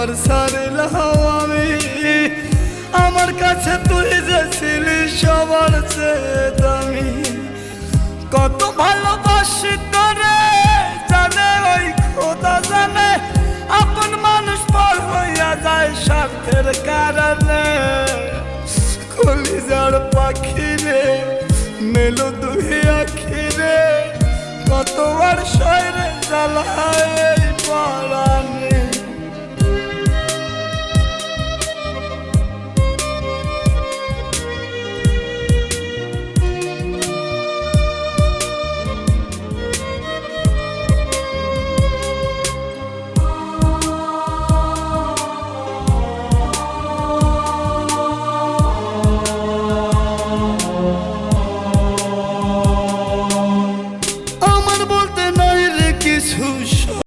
আমার ছাড়লাম আমি, আমার কাছে তুই যে ছিলি সবার চেয়ে দামি। কত ভালোবাসি তোরে জানে ওই খোদা জানে, আপন মানুষ পর হইয়া যায় স্বার্থের কারণে। কলিজার পাখি রে মেলো দুই আখি রে, কত আর শয়রে জ্বালায় পরাণে।